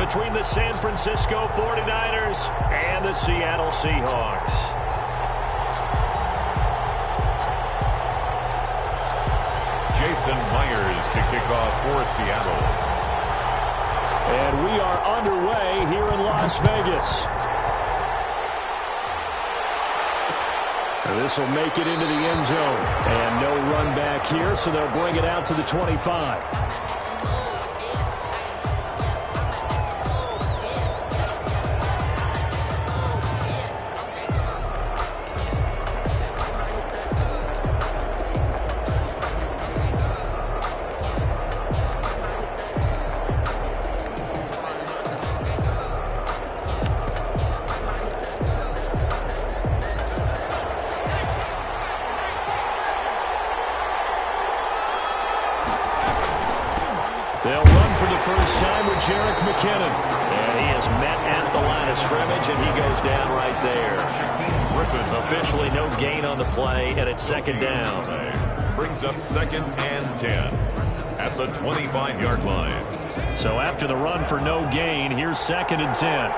between the San Francisco 49ers and the Seattle Seahawks. Jason Myers to kick off for Seattle. And we are underway here in Las Vegas. This will make it into the end zone. And no run back here, so they'll bring it out to the 25. They'll run for the first time with Jerick McKinnon. And he is met at the line of scrimmage, and he goes down right there. Officially no gain on the play, and it's second down. Brings up 2nd and 10 at the 25-yard line. So after the run for no gain, here's 2nd and 10.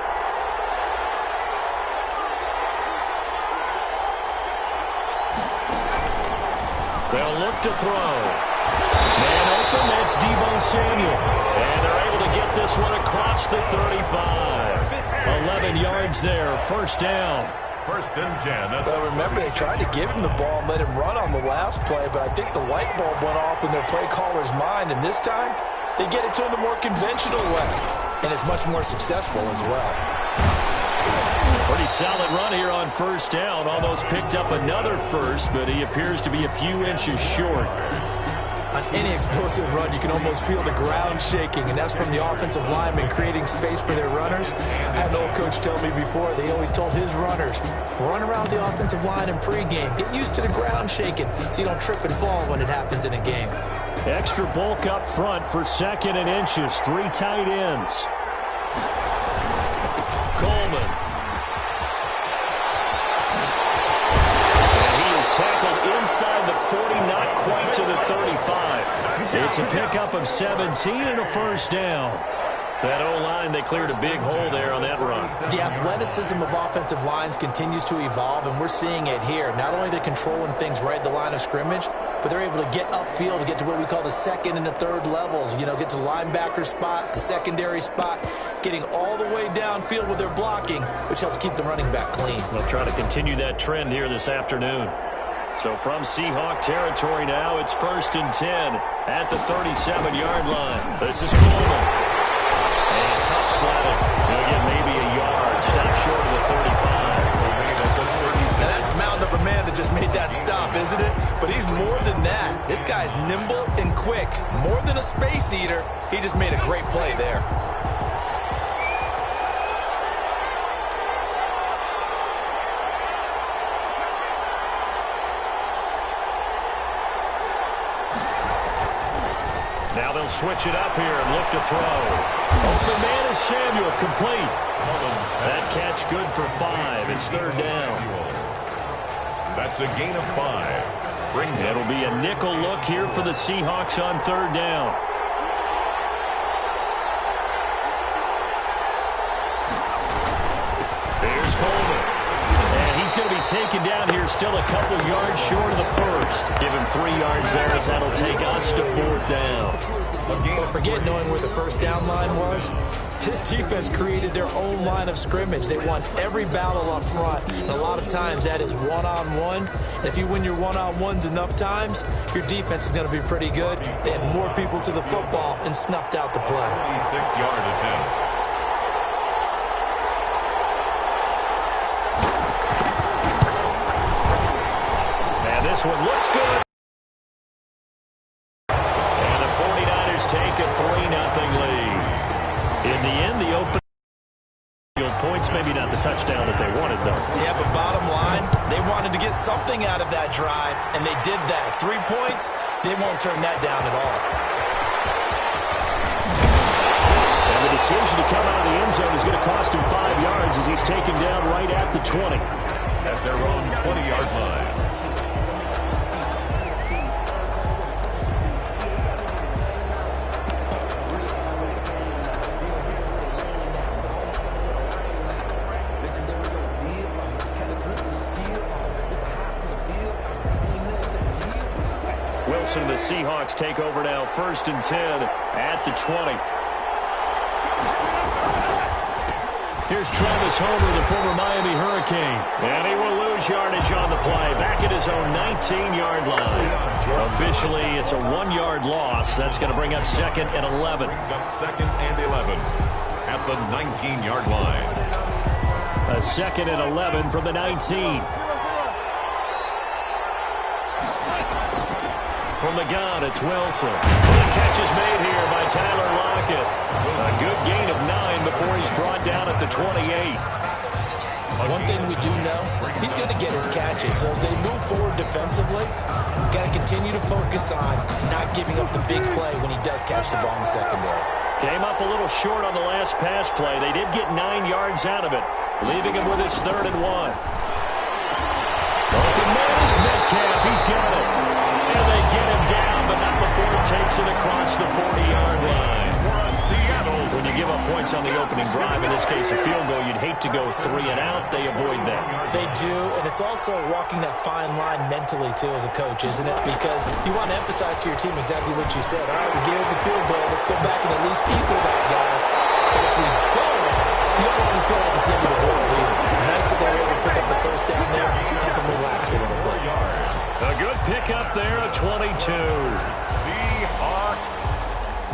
They'll look to throw. Man open, that's Deebo Samuel. And they're able to get this one across the 35. 11 yards there, first down. 1st and 10. Well, remember, they tried to give him the ball and let him run on the last play, but I think the light bulb went off in their play caller's mind, and this time they get it to him the more conventional way, and it's much more successful as well. Pretty solid run here on first down. Almost picked up another first, but he appears to be a few inches short. On any explosive run, you can almost feel the ground shaking, and that's from the offensive linemen creating space for their runners. I had an old coach tell me before, they always told his runners, run around the offensive line in pregame. Get used to the ground shaking so you don't trip and fall when it happens in a game. Extra bulk up front for 2nd and inches. 3 tight ends. Coleman. Tackled inside the 40, not quite to the 35. It's a pickup of 17 and a first down. That O-line, they cleared a big hole there on that run. The athleticism of offensive lines continues to evolve, and we're seeing it here. Not only are they controlling things right at the line of scrimmage, but they're able to get upfield to get to what we call the 2nd and the 3rd levels. You know, get to the linebacker spot, the secondary spot, getting all the way downfield with their blocking, which helps keep the running back clean. They'll try to continue that trend here this afternoon. So from Seahawk territory now, it's 1st and 10 at the 37-yard line. This is Coleman. And tough sledding. He'll get maybe a yard. Stop short of the 35. Now that's a mountain of a man that just made that stop, isn't it? But he's more than that. This guy's nimble and quick. More than a space eater. He just made a great play there. Now they'll switch it up here and look to throw. Open man is Samuel, complete. That catch good for 5. It's 3rd down. That's a gain of 5. It'll be a nickel look here for the Seahawks on 3rd down. Here's Coleman. And he's going to be taken down here still a couple yards short of the first. Give him 3 yards there as that'll take us to 4th down. Don't forget knowing where the first down line was. This defense created their own line of scrimmage. They won every battle up front. And a lot of times that is one-on-one. And if you win your one-on-ones enough times, your defense is going to be pretty good. They had more people to the football and snuffed out the play. 26-yard attempt. And this one looks good. And the 49ers take a 3-0 lead. In the end, the open points, maybe not the touchdown that they wanted, though. Yeah, but bottom line, they wanted to get something out of that drive, and they did that. 3 points, they won't turn that down at all. And the decision to come out of the end zone is going to cost him 5 yards as he's taken down right at the 20. At their own 20-yard line. Wilson and the Seahawks take over now, 1st and 10 at the 20. Here's Travis Homer, the former Miami Hurricane. And he will lose yardage on the play. Back at his own 19-yard line. Officially, it's a 1-yard loss. That's going to bring up 2nd and 11. Brings up 2nd and 11 at the 19-yard line. A 2nd and 11 from the 19. From the gun, it's Wilson. The catch is made here by Tyler Lockett. A good gain of 9 before he's brought down at the 28. One thing we do know, he's going to get his catches. So as they move forward defensively, got to continue to focus on not giving up the big play when he does catch the ball in the secondary. Came up a little short on the last pass play. They did get 9 yards out of it, leaving him with his 3rd and 1. Open man is Metcalf. He's got it. And they get him down, but not before he takes it across the 40-yard line. When you give up points on the opening drive, in this case a field goal, you'd hate to go 3 and out. They avoid that. They do, and it's also walking that fine line mentally, too, as a coach, isn't it? Because you want to emphasize to your team exactly what you said. All right, we gave up the field goal. Let's go back and at least equal that, guys. But if we don't, you don't want to feel like it's the end of the world either. Nice that they were able to pick up the first down there. Help them relax a little bit. A good pickup there at 22. Seahawks.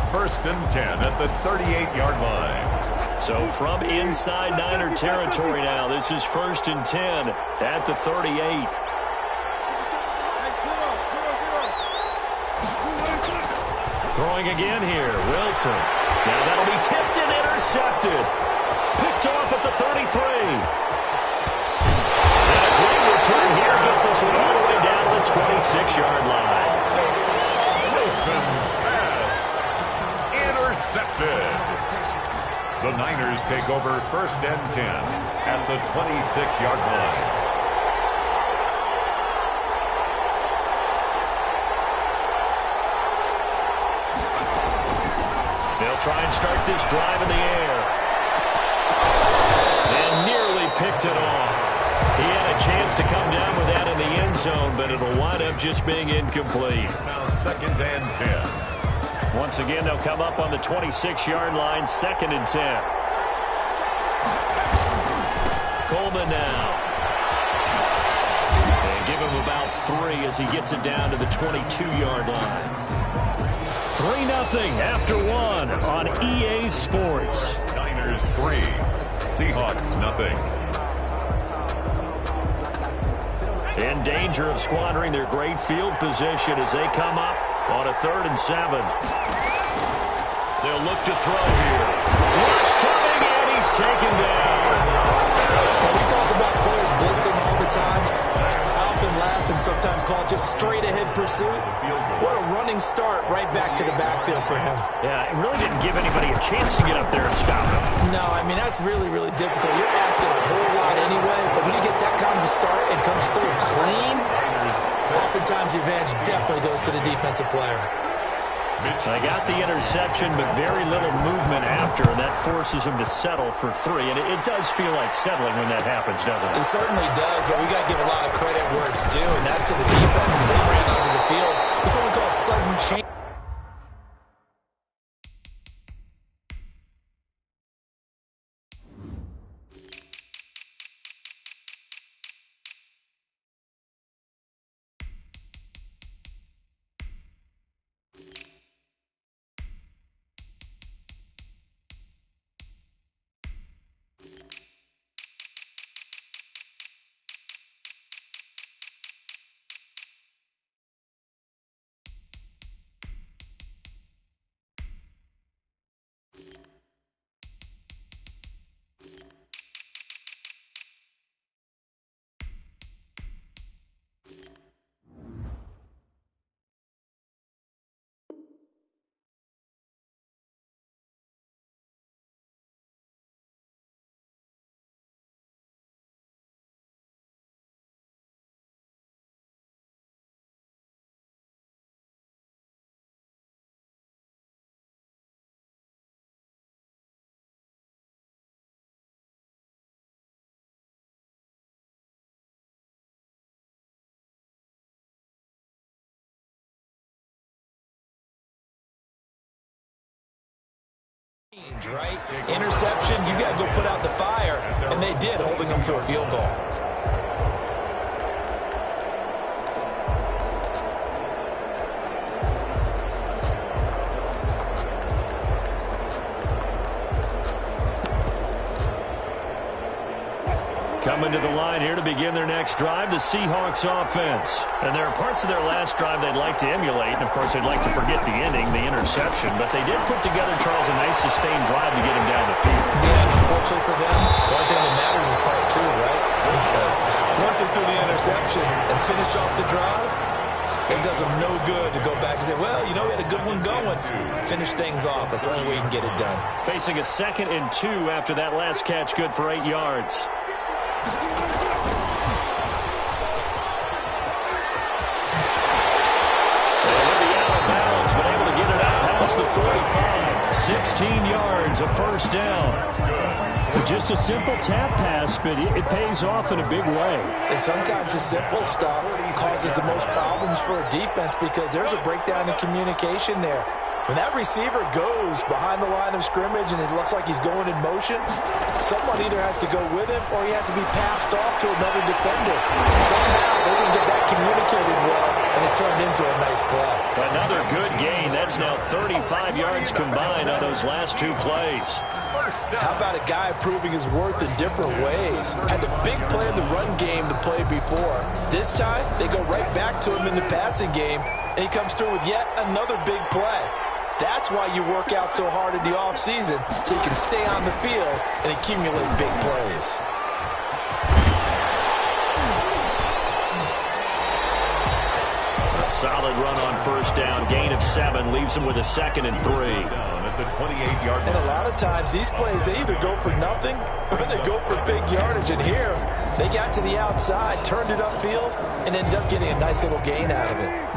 1st and 10 at the 38-yard line. So from inside Niner territory now, this is 1st and 10 at the 38. Throwing again here, Wilson. Now that'll be tipped and intercepted. Picked off at the 33. And a great return here gets us all the way down to the 26-yard line. Wilson pass intercepted. The Niners take over 1st and 10 at the 26-yard line. They'll try and start this drive in the air. And nearly picked it off. He had a chance to come down with that in the end zone, but it'll wind up just being incomplete. Now 2nd and 10. Once again, they'll come up on the 26-yard line, 2nd and 10. Coleman now. And give him about 3 as he gets it down to the 22-yard line. 3-0 after 1 on EA Sports. Niners 3, Seahawks nothing. In danger of squandering their great field position as they come up on a 3rd and 7. They'll look to throw here. Rush coming, and he's taken down. When we talk about players blitzing all the time, I often laugh and sometimes call it just straight-ahead pursuit. What a running start right back to the backfield for him. Yeah, it really didn't give anybody a chance to get up there and stop him. No, I mean, that's really, really difficult. You're asking a whole lot anyway, but when he gets that kind of a start and comes through clean, oftentimes the advantage definitely goes to the defensive player. They got the interception, but very little movement after, and that forces him to settle for 3. And it does feel like settling when that happens, doesn't it? It certainly does, but we got to give a lot of credit where it's due, and that's to the defense because they ran onto the field. This is what we call sudden change. Right? Interception, you got to go put out the fire, and they did, holding them to a field goal. Coming to the line here to begin their next drive, the Seahawks offense. And there are parts of their last drive they'd like to emulate. And, of course, they'd like to forget the ending, the interception. But they did put together, Charles, a nice sustained drive to get him down the field. Yeah, and unfortunately for them, the only thing that matters is part two, right? Because once they threw the interception and finished off the drive, it does them no good to go back and say, well, you know, we had a good one going. Finish things off. That's the only way you can get it done. Facing a 2nd and 2 after that last catch, good for 8 yards. The 45, 16 yards, a first down. Just a simple tap pass, but it pays off in a big way. And sometimes the simple stuff causes the most problems for a defense because there's a breakdown in communication there. When that receiver goes behind the line of scrimmage and it looks like he's going in motion, someone either has to go with him or he has to be passed off to another defender. Somehow they didn't get that communicated well, and it turned into a nice play. Another good gain. That's now 35 yards combined on those last 2 plays. How about a guy proving his worth in different ways? Had a big play in the run game the play before. This time, they go right back to him in the passing game, and he comes through with yet another big play. That's why you work out so hard in the offseason, so you can stay on the field and accumulate big plays. A solid run on first down. Gain of 7 leaves him with a 2nd and 3. At the 28-yard line. And a lot of times, these plays, they either go for nothing or they go for big yardage. And here, they got to the outside, turned it upfield, and ended up getting a nice little gain out of it.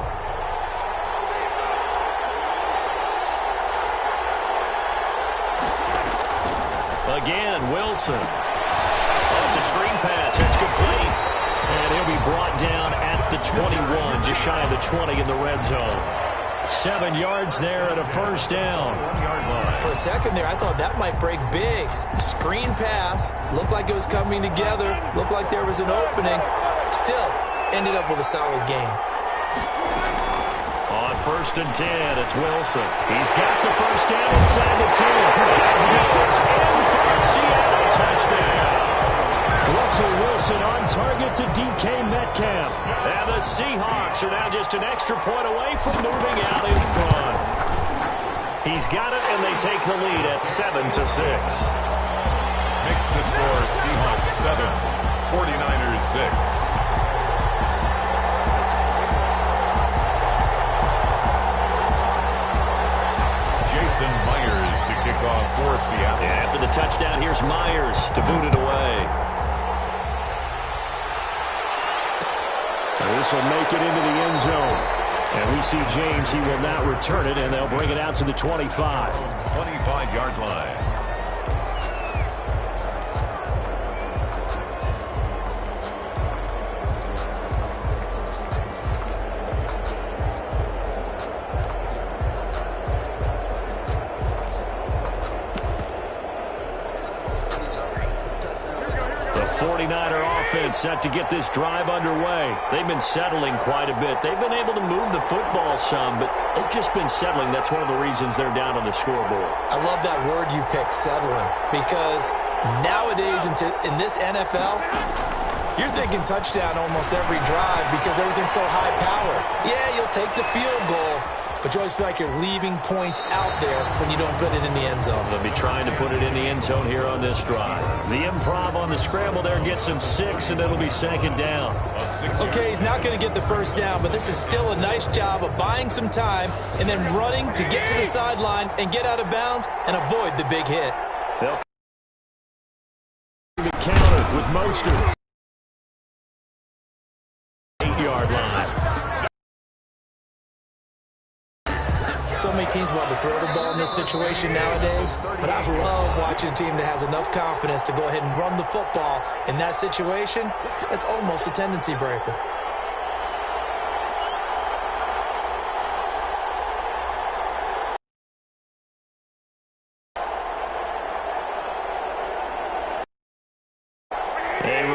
Again, Wilson. Oh, it's a screen pass. It's complete. And he'll be brought down at the 21, just shy of the 20 in the red zone. 7 yards there and a first down. 1 yard line. For a second there, I thought that might break big. Screen pass. Looked like it was coming together. Looked like there was an opening. Still, ended up with a solid gain. On 1st and 10, it's Wilson. He's got the first down inside the 10. He is in for a Seattle touchdown. Russell Wilson on target to DK Metcalf. And the Seahawks are now just an extra point away from moving out in front. He's got it, and they take the lead at 7-6. Makes the score Seahawks 7, 49ers 6. Myers to kick off for Seattle. Yeah, after the touchdown, here's Myers to boot it away. This will make it into the end zone. And we see James, he will not return it, and they'll bring it out to the 25. 25-yard line. The 49er offense set to get this drive underway. They've been settling quite a bit. They've been able to move the football some, but they've just been settling. That's one of the reasons they're down on the scoreboard. I love that word you picked, settling, because nowadays in this NFL, you're thinking touchdown almost every drive because everything's so high-powered. Yeah, you'll take the field goal, but you always feel like you're leaving points out there when you don't put it in the end zone. They'll be trying to put it in the end zone here on this drive. The improv on the scramble there gets him 6, and it'll be 2nd down. Okay, he's not going to get the first down, but this is still a nice job of buying some time and then running to get to the sideline and get out of bounds and avoid the big hit. They'll the counter with Mostert. 8-yard line. So many teams want to throw the ball in this situation nowadays, but I love watching a team that has enough confidence to go ahead and run the football in that situation. That's almost a tendency breaker.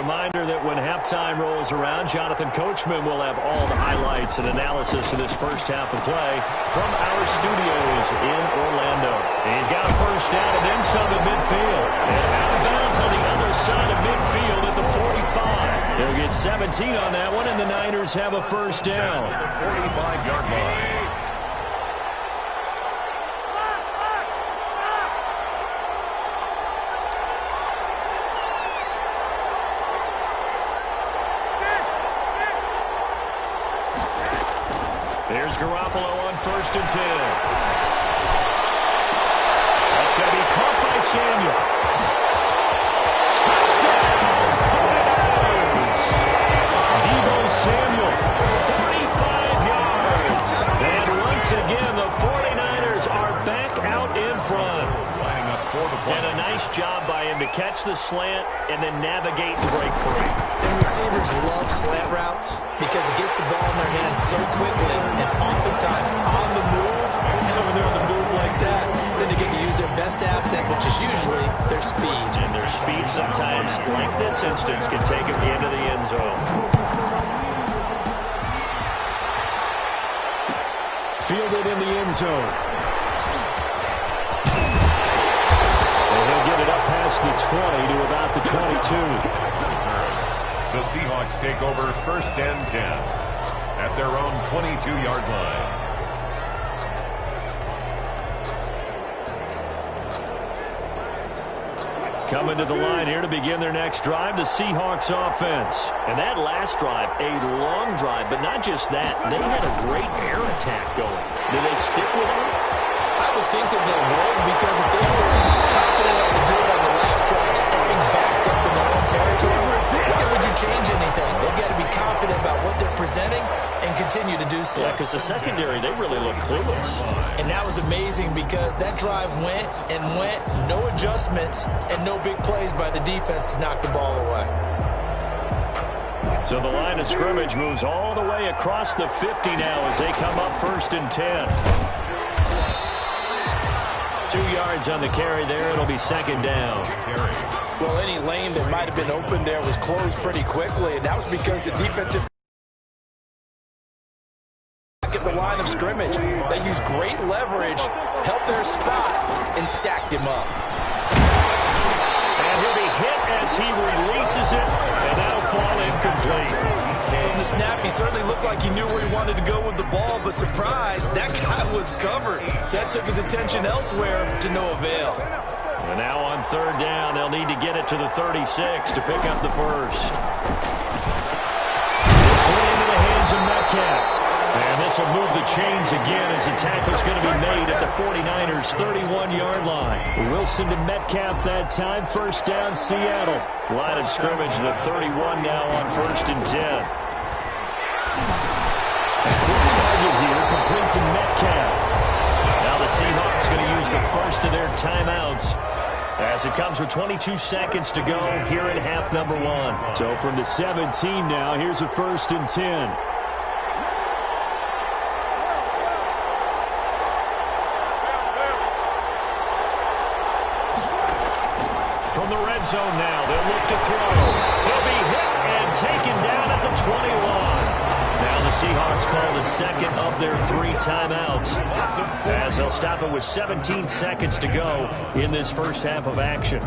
reminder that when halftime rolls around, Jonathan Coachman will have all the highlights and analysis of this first half of play from our studios in Orlando. He's got a first down and then some at midfield. And out of bounds on the other side of midfield at the 45. He'll get 17 on that one, and the Niners have a first down. 45-yard line. Here's Garoppolo on 1st and 10. That's going to be caught by Samuel. Touchdown, 49ers. Deebo Samuel, 45 yards. And once again, the 49ers are back out in front. Lining up for the play. And a nice job by him to catch the slant and then navigate and break free. And receivers love slant routes because it gets the ball in their hands so quickly and oftentimes on the move. When they're on the move like that, then they get to use their best asset, which is usually their speed. And their speed sometimes, like this instance, can take them into the end zone. Fielded in the end zone. And he'll get it up past the 20 to about the 22. The Seahawks take over 1st and 10 at their own 22-yard line. Coming to the line here to begin their next drive, the Seahawks offense. And that last drive, a long drive, but not just that. They had a great air attack going. Do they stick with it? I would think that they would, because if they were confident enough to do it on the last drive, starting back up in their own territory, why would you change anything? They've got to be confident about what they're presenting and continue to do so. Yeah, because the secondary, they really look clueless. And that was amazing because that drive went and went, no adjustments, and no big plays by the defense to knock the ball away. So the line of scrimmage moves all the way across the 50 now as they come up 1st and 10. 2 yards on the carry there. It'll be 2nd down. Well, any lane that might have been open there was closed pretty quickly, and that was because the defensive at the line of scrimmage. They used great leverage, helped their spot, and stacked him up. And he'll be hit as he releases it, and that'll fall incomplete. From the snap, he certainly looked like he knew where he wanted to go with the ball, but surprise, that guy was covered. So that took his attention elsewhere to no avail. And now on 3rd down, they'll need to get it to the 36 to pick up the first. This went into the hands of Metcalf. And this will move the chains again as the tackle's going to be made at the 49ers' 31-yard line. Wilson to Metcalf that time. 1st down, Seattle. Line of scrimmage, the 31 now on 1st and 10. A quick target here, complete to Metcalf. Now the Seahawks going to use the first of their timeouts as it comes with 22 seconds to go here in half number 1. So from the 17 now, here's a 1st and 10. From the red zone now, they'll look to throw. He'll be hit and taken down at the 21. Now the Seahawks call the 2nd of their 3 timeouts as they'll stop it with 17 seconds to go in this first half of action.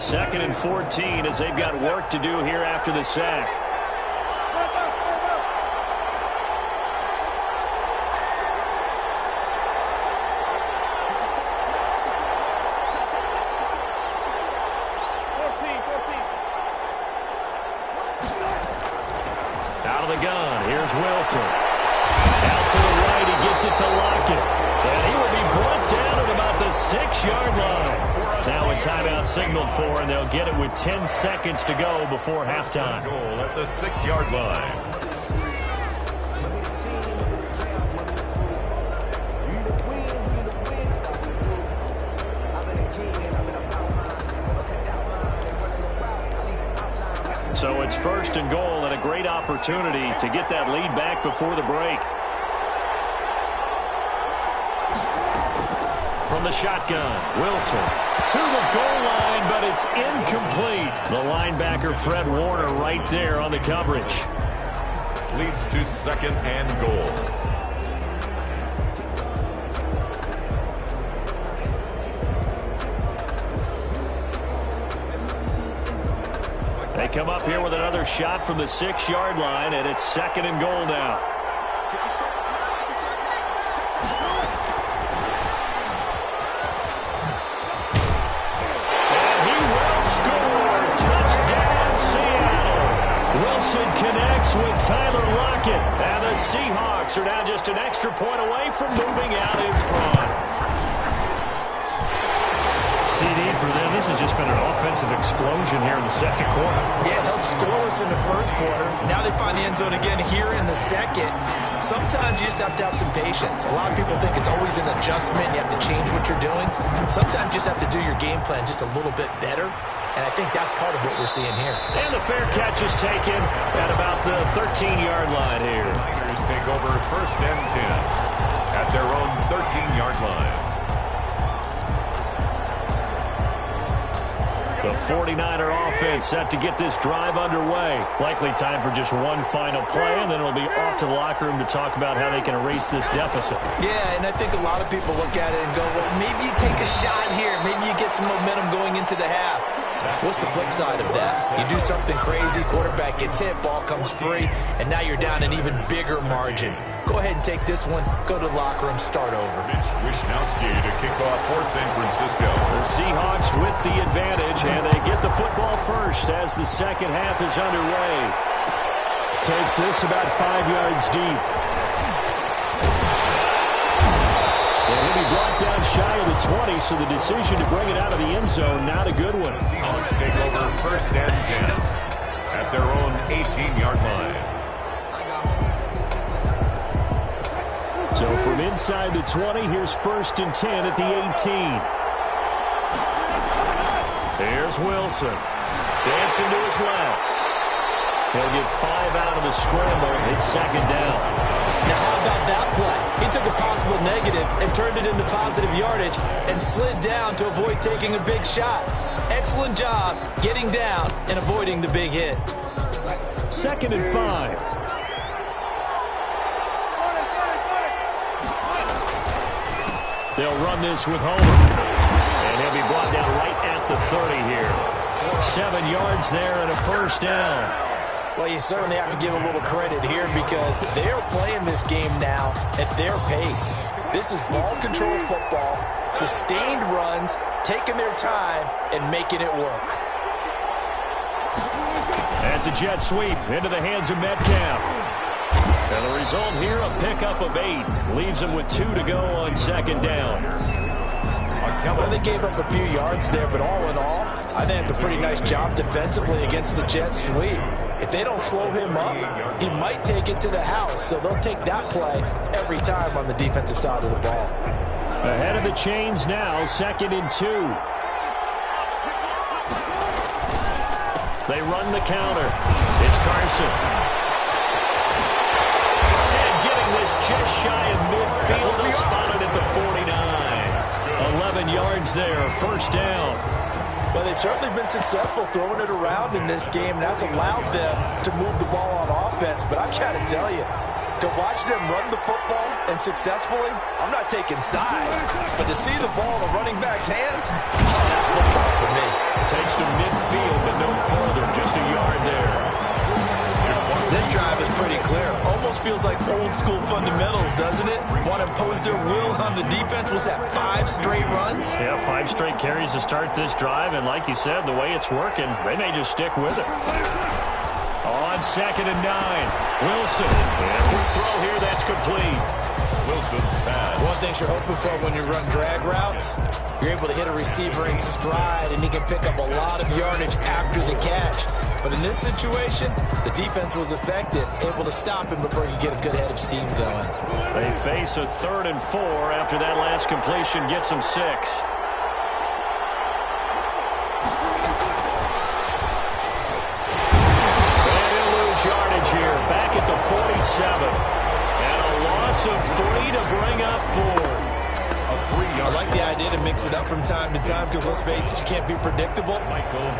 Second and 14 as they've got work to do here after the sack. Wilson. Out to the right, he gets it to Lockett. And he will be brought down at about the 6-yard line. Now a timeout signaled for, and they'll get it with 10 seconds to go before halftime. Goal at the 6-yard line. So it's 1st and goal and a great opportunity to get that lead back before the break. from the shotgun. Wilson to the goal line, but it's incomplete. The linebacker, Fred Warner, right there on the coverage. Leads to 2nd and goal. They come up here with another shot from the 6-yard line, and it's 2nd and goal now. And he will score. Touchdown, Seattle. Wilson connects with Tyler Lockett. And the Seahawks are now just an extra point away from moving out in front. CD for them. This has just been an offensive explosion here in the 2nd quarter. Yeah, held scoreless in the 1st quarter. Now they find the end zone again here in the 2nd. Sometimes you just have to have some patience. A lot of people think it's always an adjustment. You have to change what you're doing. Sometimes you just have to do your game plan just a little bit better. And I think that's part of what we're seeing here. And the fair catch is taken at about the 13-yard line here. Niners take over 1st and 10 at their own 13-yard line. The 49er offense set to get this drive underway. Likely time for just one final play, and then it'll be off to the locker room to talk about how they can erase this deficit. Yeah, and I think a lot of people look at it and go, well, maybe you take a shot here. Maybe you get some momentum going into the half. What's the flip side of that? You do something crazy, quarterback gets hit, ball comes free, and now you're down an even bigger margin. Go ahead and take this one, go to the locker room, start over. Mitch Wishnowsky to kick off for San Francisco. The Seahawks with the advantage, and they get the football first as the 2nd half is underway. Takes this about 5 yards deep. And he'll be brought down shy of the 20, so the decision to bring it out of the end zone, not a good one. The Seahawks take over 1st and 10 at their own 18-yard line. So from inside the 20, here's 1st and 10 at the 18. Here's Wilson. Dancing to his left. He'll get 5 out of the scramble. It's 2nd down. Now how about that play? He took a possible negative and turned it into positive yardage and slid down to avoid taking a big shot. Excellent job getting down and avoiding the big hit. 2nd and 5. They'll run this with Homer. And he'll be brought down right at the 30 here. 7 yards there and a 1st down. Well, you certainly have to give a little credit here because they're playing this game now at their pace. This is ball control football, sustained runs, taking their time and making it work. That's a jet sweep into the hands of Metcalf. And the result here, a pickup of 8. Leaves them with 2 to go on 2nd down. Well, they gave up a few yards there, but all in all, I think it's a pretty nice job defensively against the jet sweep. If they don't slow him up, he might take it to the house, so they'll take that play every time on the defensive side of the ball. Ahead of the chains now, 2nd and 2. They run the counter. It's Carson. Just shy of midfield. They'll spot it at the 49. 11 yards there, 1st down. Well, they've certainly been successful throwing it around in this game. That's allowed them to move the ball on offense. But I've got to tell you, to watch them run the football and successfully, I'm not taking sides. But to see the ball in the running back's hands, that's football for me. Takes to midfield, but no further, just a yard there. This drive is pretty clear. Almost feels like old school fundamentals, doesn't it? Want to impose their will on the defense. Was that 5 straight runs? Yeah, 5 straight carries to start this drive. And like you said, the way it's working, they may just stick with it. On 2nd and 9. Wilson. And quick throw here, that's complete. Wilson's pass. One thing you're hoping for when you run drag routes, you're able to hit a receiver in stride, and he can pick up a lot of yardage after the catch. But in this situation, the defense was effective, able to stop him before he could get a good head of steam going. They face a 3rd and 4 after that last completion gets them 6. And they'll lose yardage here, back at the 47. And a loss of 3 to bring up 4. A 3-yard I like the idea to mix it up from time to time because, let's face it, you can't be predictable.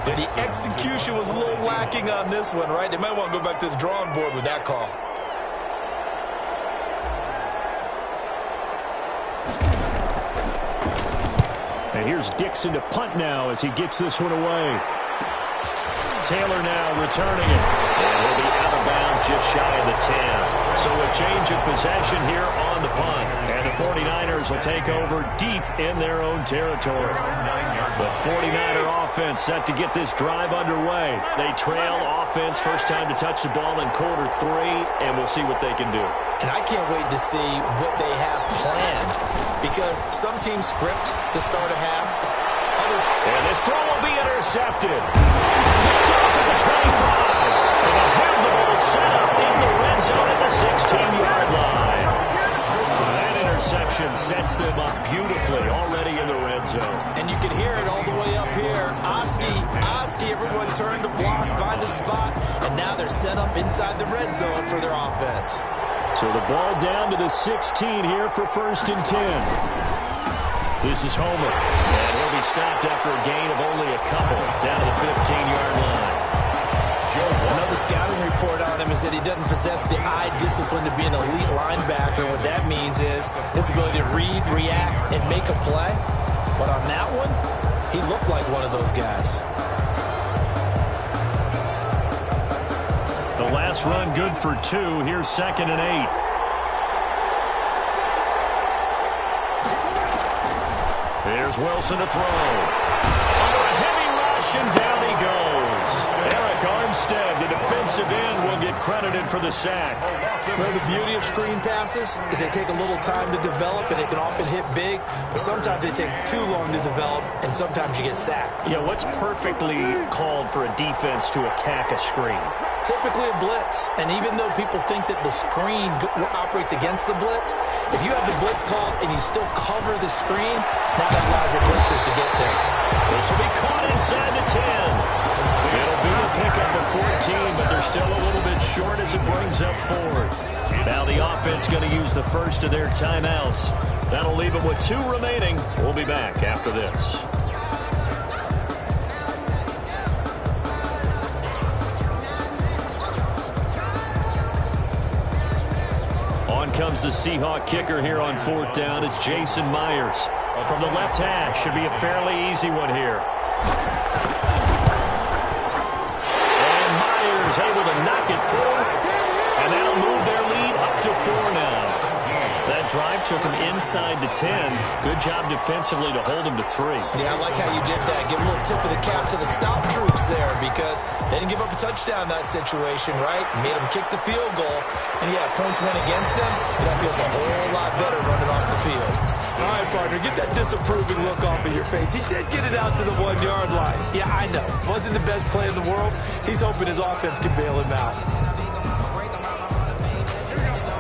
But the execution was a little lacking on this one, right? They might want to go back to the drawing board with that call. And here's Dixon to punt now as he gets this one away. Taylor now returning it. And he'll be out of bounds just shy of the 10. So a change of possession here on the punt. And the 49ers will take over deep in their own territory. The 49er offense set to get this drive underway. They trail offense, first time to touch the ball in quarter 3, and we'll see what they can do. And I can't wait to see what they have planned because some teams script to start a half. And this throw will be intercepted. Picked off at the 25. And they'll have the ball set up in the red zone at the 16-yard line. That interception sets them up beautifully already in the red zone. And you can hear it all the way up here. Oski, everyone turned to block, find a spot, and now they're set up inside the red zone for their offense. So the ball down to the 16 here for 1st and 10. This is Homer, and he'll be stopped after a gain of only a couple down to the 15-yard line. Another scouting report on him is that he doesn't possess the eye discipline to be an elite linebacker. What that means is his ability to read, react, and make a play. But on that one, he looked like one of those guys. The last run good for 2. Here's 2nd and 8. Here's Wilson to throw. Under a heavy rush, and down he goes. Eric Armstead, the defensive end, will get credited for the sack. Well, the beauty of screen passes is they take a little time to develop, and they can often hit big, but sometimes they take too long to develop, and sometimes you get sacked. Yeah, what's perfectly called for a defense to attack a screen? Typically a blitz, and even though people think that the screen operates against the blitz, if you have the blitz called and you still cover the screen, now that allows your blitzers to get there. This will be caught inside the 10. It'll be a pickup of 14, but they're still a little bit short as it brings up 4th. Now the offense going to use the first of their timeouts. That'll leave them with 2 remaining. We'll be back after this. On comes the Seahawk kicker here on 4th down. It's Jason Myers. From the left hash, should be a fairly easy one here. And Myers able to knock it through. And that'll move their lead up to 4 now. That drive took him inside the 10. Good job defensively to hold him to 3. Yeah, I like how you did that. Give a little tip of the cap to the stop troops there because they didn't give up a touchdown in that situation, right? Made them kick the field goal. And yeah, points went against them, but that feels a whole lot better running off the field. All right, partner, get that disapproving look off of your face. He did get it out to the 1-yard line. Yeah, I know. Wasn't the best play in the world. He's hoping his offense can bail him out.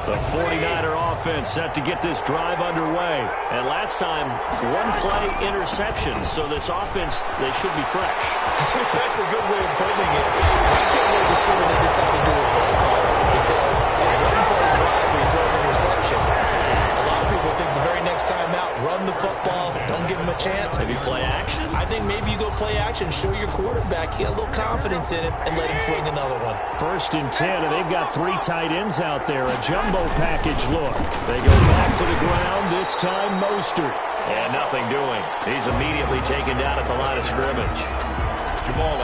The 49er offense set to get this drive underway. And last time, 1-play interception. So this offense, they should be fresh. That's a good way of putting it. I can't wait to see when they decide to do a play call. Because a 1-play drive where you throw an interception, a lot of people think the very next time out, run the football, don't give him a chance. Maybe play action? I think maybe you go play action, show your quarterback, you get a little confidence in it, and let him fling another one. 1st and 10, and they've got 3 tight ends out there. A jumbo package look. They go back to the ground, this time Mostert. And nothing doing. He's immediately taken down at the line of scrimmage.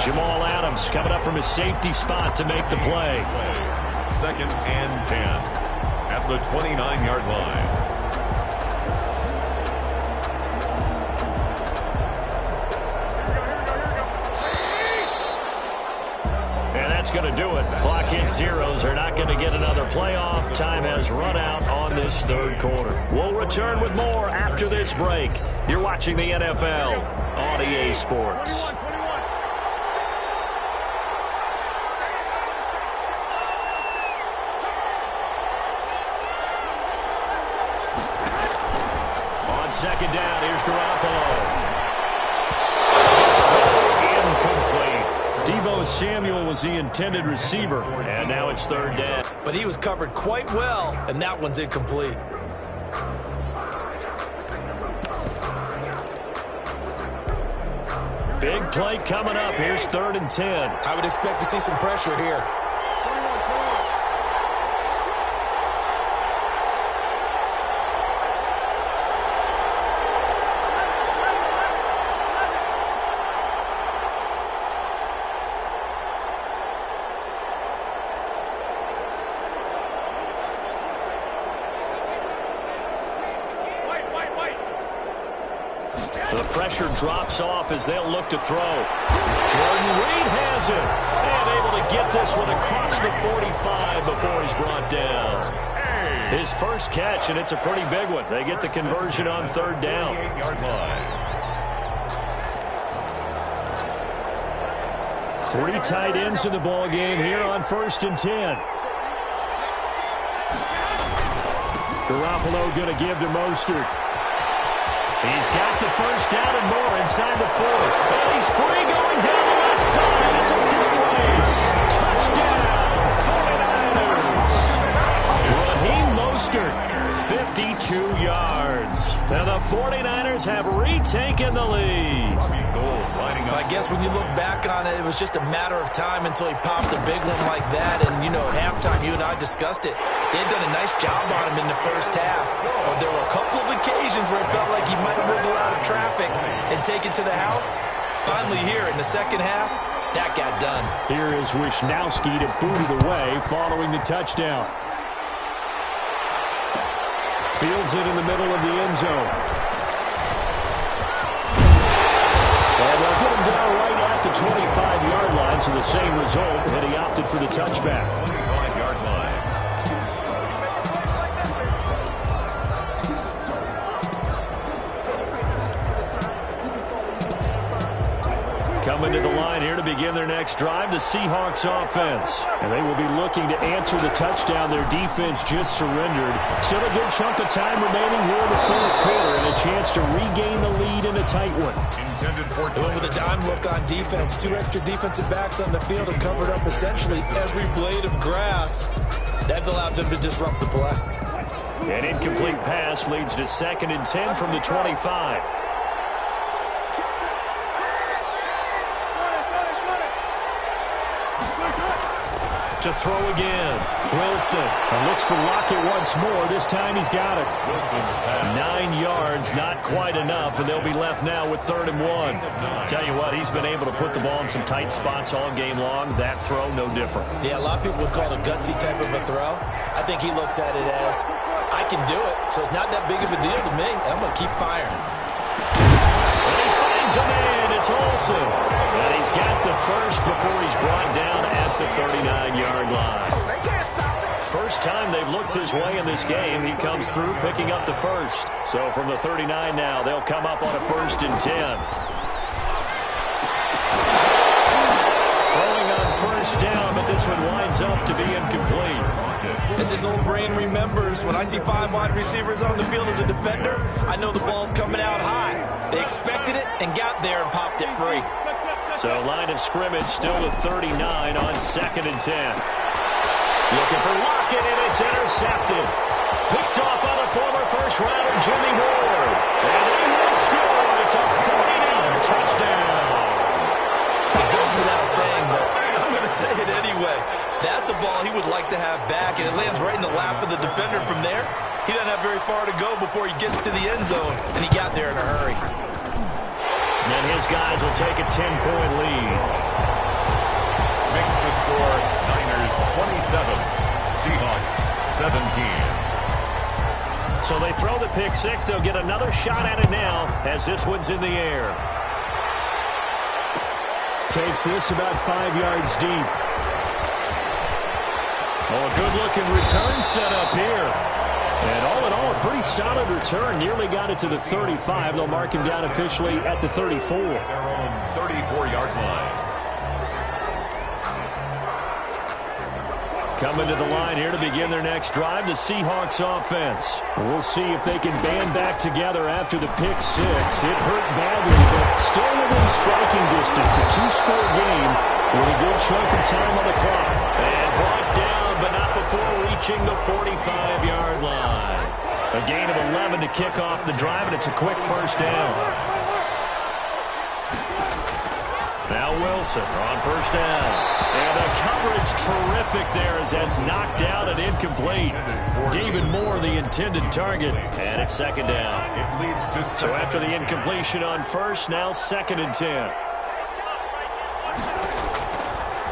Jamal Adams coming up from his safety spot to make the play. 2nd and 10 at the 29-yard line. That's going to do it. Clock hits zeros. They're not going to get another playoff. Time has run out on this 3rd quarter. We'll return with more after this break. You're watching the NFL on EA Sports. On 2nd down, here's Garoppolo. Deebo Samuel was the intended receiver, and now it's 3rd down. But he was covered quite well, and that one's incomplete. Big play coming up. Here's 3rd and 10. I would expect to see some pressure here. The pressure drops off as they'll look to throw. Jordan Reed has it. And able to get this one across the 45 before he's brought down. His first catch, and it's a pretty big one. They get the conversion on 3rd down. Three tight ends in the ball game here on 1st and 10. Garoppolo going to give to Mostert. He's got the first down and more inside the 40. And he's free going down the left side. It's a foot race. Touchdown, 49ers. Raheem Mostert, 52 yards. And the 49ers have retaken the lead. I guess when you look back on it, it was just a matter of time until he popped a big one like that. And, you know, at halftime, you and I discussed it. They had done a nice job on him in the first half. But there were a couple of occasions where it felt like he might wiggle out of traffic and take it to the house. Finally here in the second half, that got done. Here is Wishnowski to boot it away following the touchdown. Fields it in the middle of the end zone. And they'll get him down right at the 25-yard line, so the same result, and he opted for the touchback. 25-yard line. Coming to the line here to begin their next drive, the Seahawks offense. And they will be looking to answer the touchdown their defense just surrendered. Still a good chunk of time remaining here in the 4th quarter and a chance to regain the lead in a tight one. Going with a dime look on defense. 2 extra defensive backs on the field have covered up essentially every blade of grass. That allowed them to disrupt the play. An incomplete pass leads to 2nd and 10 from the 25. To throw again. Wilson looks for Lockett once more. This time he's got it. 9 yards, not quite enough, and they'll be left now with 3rd and 1. Tell you what, he's been able to put the ball in some tight spots all game long. That throw, no different. Yeah, a lot of people would call it a gutsy type of a throw. I think he looks at it as, I can do it, so it's not that big of a deal to me, and I'm going to keep firing. And he finds a man. It's Olsen. And he's got the first before he's brought down at the 39-yard line. First time they've looked his way in this game. He comes through picking up the first. So from the 39 now, they'll come up on a 1st and 10. Throwing on 1st down, but this one winds up to be incomplete. As his old brain remembers, when I see 5 wide receivers on the field as a defender, I know the ball's coming out high. They expected it and got there and popped it free. So line of scrimmage still with 39 on 2nd and 10. Looking for Lockett, and it's intercepted. Picked off by the former first-rounder Jimmy Ward. And they will score. It's a 49er touchdown. It goes without saying, but I'm going to say it anyway. That's a ball he would like to have back, and it lands right in the lap of the defender from there. He doesn't have very far to go before he gets to the end zone, and he got there in a hurry. And his guys will take a 10-point lead. Makes the score Niners 27, Seahawks 17. So they throw the pick six. They'll get another shot at it now as this one's in the air. Takes this about 5 yards deep. Oh, a good-looking return set up here. And all in all, a pretty solid return. Nearly got it to the 35. They'll mark him down officially at the 34. Their own 34-yard line. Coming to the line here to begin their next drive, the Seahawks offense. We'll see if they can band back together after the pick six. It hurt badly, but still within striking distance. A 2-score game with a good chunk of time on the clock. And brought down, but not before reaching the 45-yard line. A gain of 11 to kick off the drive, and it's a quick first down. Now Wilson on first down. And the coverage terrific there as that's knocked down and incomplete. David Moore, the intended target, and it's second down. So after the incompletion on first, now 2nd and 10.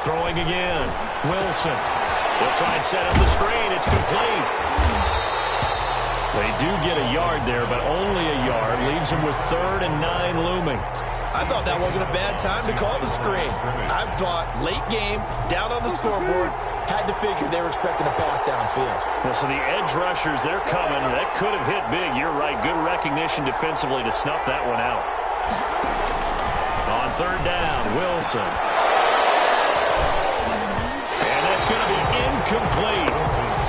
Throwing again. Wilson. They'll try and set up the screen. It's complete. They do get a yard there, but only a yard. Leaves them with 3rd and 9 looming. I thought that wasn't a bad time to call the screen. I thought late game, down on the scoreboard, had to figure they were expecting a pass downfield. Well, so the edge rushers, they're coming. That could have hit big. You're right. Good recognition defensively to snuff that one out. On 3rd down, Wilson. And that's going to be incomplete.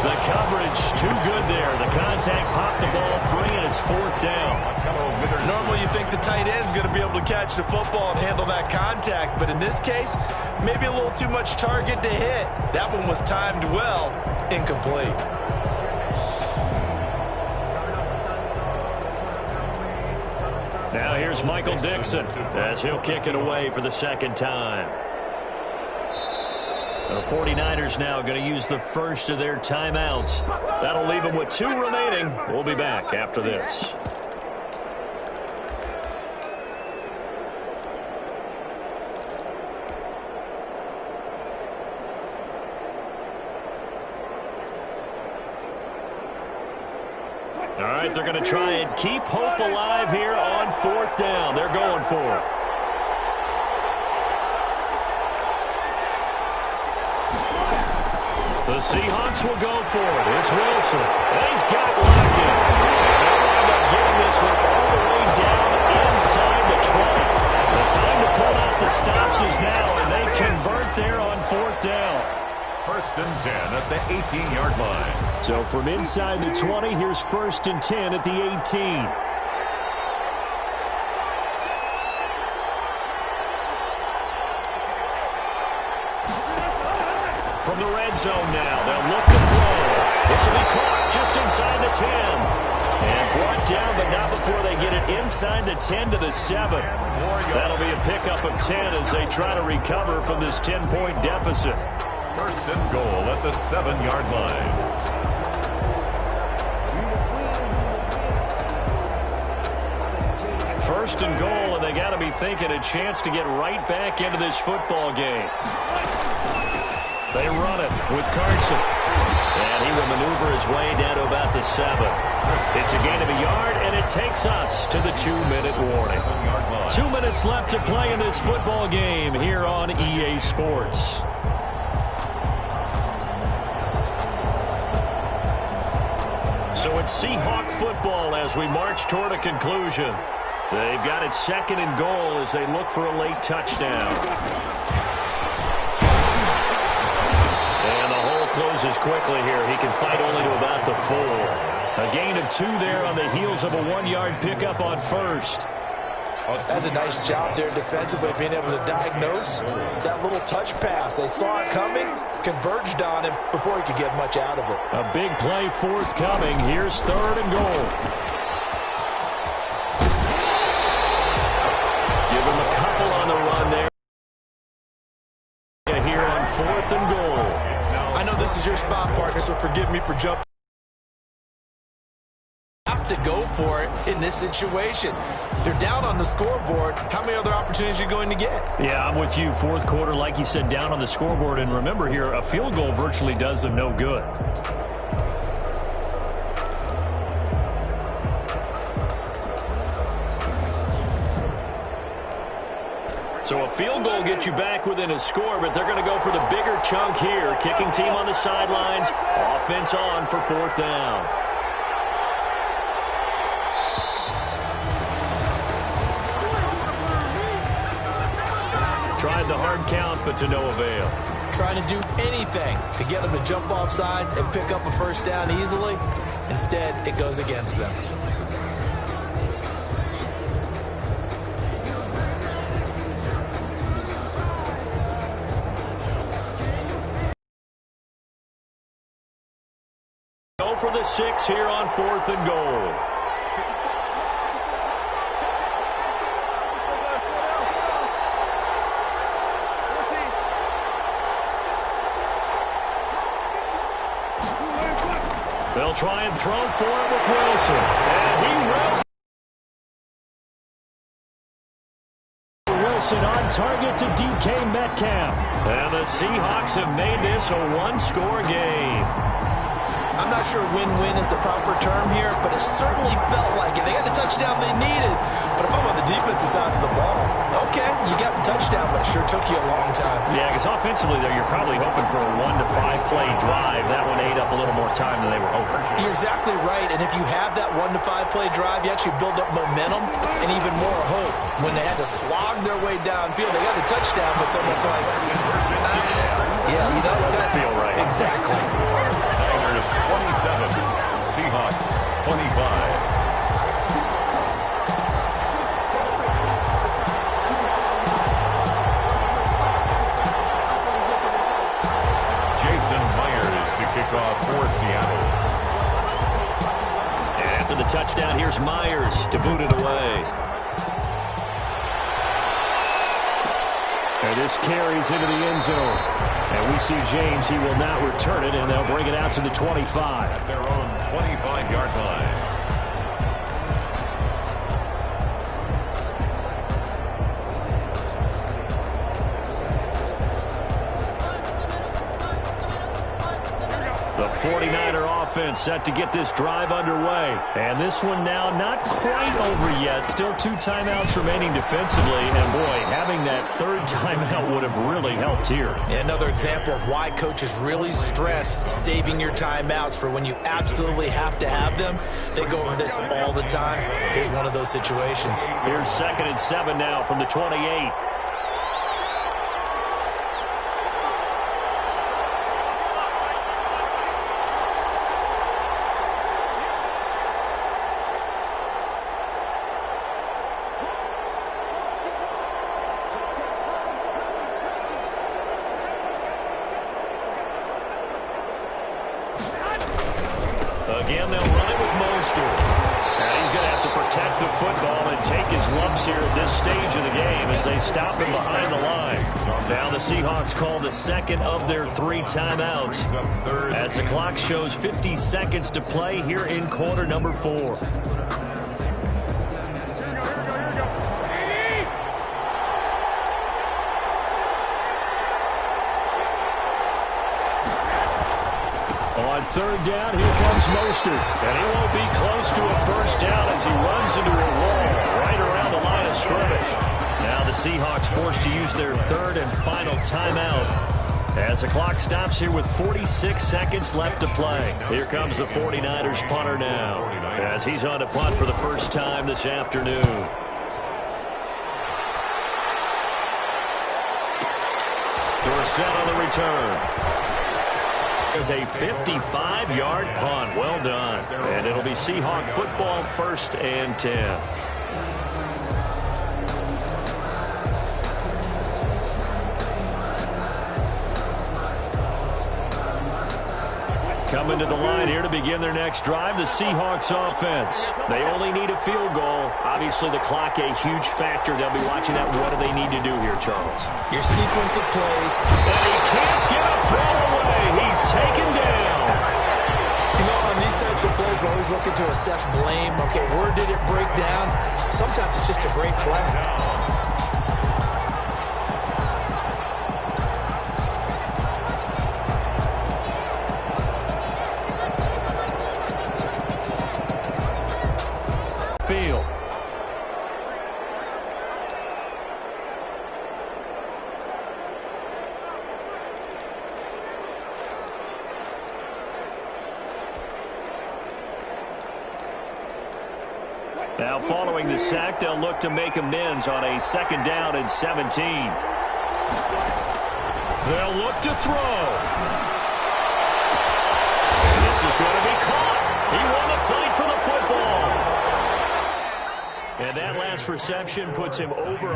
The coverage too good there. The contact popped the ball free, and it's 4th down. Normally you think the tight end's going to be able to catch the football and handle that contact, but in this case, maybe a little too much target to hit. That one was timed well, incomplete. Now here's Michael Dixon as he'll kick it away for the 2nd time. The 49ers now going to use the first of their timeouts. That'll leave them with 2 remaining. We'll be back after this. All right, they're going to try and keep hope alive here on 4th down. They're going for it. The Seahawks will go for it. It's Wilson. And he's got Lockett. They'll wind up getting this one all the way down inside the 20. The time to pull out the stops is now, and they convert there on 4th down. 1st and 10 at the 18-yard line. So from inside the 20, here's 1st and 10 at the 18. From the red zone now, they'll look to throw. This will be caught just inside the 10. And brought down, but not before they get it inside the 10 to the 7. That'll be a pickup of 10 as they try to recover from this 10-point deficit. 1st and goal at the 7-yard line. First and goal, and they got to be thinking a chance to get right back into this football game. They run it with Carson. And he will maneuver his way down to about the 7. It's a gain of a yard, and it takes us to the 2-minute warning. 2 minutes left to play in this football game here on EA Sports. So it's Seahawk football as we march toward a conclusion. They've got it 2nd and goal as they look for a late touchdown. And the hole closes quickly here. He can fight only to about the 4. A gain of 2 there on the heels of a 1-yard pickup on first. That's a nice job there defensively, being able to diagnose that little touch pass. They saw it coming, converged on him before he could get much out of it. A big play forthcoming. Here's 3rd and goal. Give him a couple on the run there. Here on 4th and goal. I know this is your spot, partner, so forgive me for jumping. Have to go for it in this situation. They're down on the scoreboard. How many other opportunities are you going to get? Yeah, I'm with you. 4th quarter, like you said, down on the scoreboard. And remember here, a field goal virtually does them no good. So a field goal gets you back within a score, but they're going to go for the bigger chunk here. Kicking team on the sidelines. Offense on for 4th down. Tried the hard count, but to no avail. Trying to do anything to get them to jump off sides and pick up a 1st down easily. Instead, it goes against them. Go for the 6 here on 4th and goal. They'll try and throw for it with Wilson. And he rolls. Wilson on target to DK Metcalf. And the Seahawks have made this a one-score game. I'm not sure win-win is the proper term here, but it certainly felt like it. They got the touchdown they needed. But if I'm on the defensive side of the ball, okay, you got the touchdown, but it sure took you a long time. Yeah, because offensively there, you're probably hoping for a 1 to 5 play drive. That one ate up a little more time than they were hoping. You're exactly right, and if you have that 1 to 5 play drive, you actually build up momentum and even more hope. When they had to slog their way downfield, they got the touchdown, but it's almost like, yeah, you know, it doesn't feel right. Exactly. 27, Seahawks 25. Jason Myers to kick off for Seattle. After the touchdown, here's Myers to boot it away. And this carries into the end zone. And we see James, he will not return it, and they'll bring it out to the 25. At their own 25-yard line. The 49er offense set to get this drive underway. And this one now not quite over yet. Still 2 timeouts remaining defensively. And, boy, having that third timeout would have really helped here. And another example of why coaches really stress saving your timeouts for when you absolutely have to have them. They go over this all the time. Here's one of those situations. Here's 2nd and 7 now from the 28. Again, they'll run it with Mostert. And he's going to have to protect the football and take his lumps here at this stage of the game as they stop him behind the line. Now the Seahawks call the second of their 3 timeouts as the clock shows 50 seconds to play here in quarter number 4. On 3rd down, here comes Mostert. And he won't be close to a first down as he runs into a wall right around the line of scrimmage. Now the Seahawks forced to use their 3rd and final timeout as the clock stops here with 46 seconds left to play. Here comes the 49ers punter now as he's on to punt for the first time this afternoon. Dorsett on the return. Is a 55-yard punt. Well done. And it'll be Seahawk football 1st and 10. Coming to the line here to begin their next drive, the Seahawks offense. They only need a field goal. Obviously, the clock a huge factor. They'll be watching that. What do they need to do here, Charles? Your sequence of plays. And he can't get a throw away. He's taken down. You know, on these types of plays, we're always looking to assess blame. Okay, where did it break down? Sometimes it's just a great play. Field. Now following the sack, they'll look to make amends on a 2nd down and 17. They'll look to throw. And this is going to be caught. He won the fight for the football. And that last reception puts him over.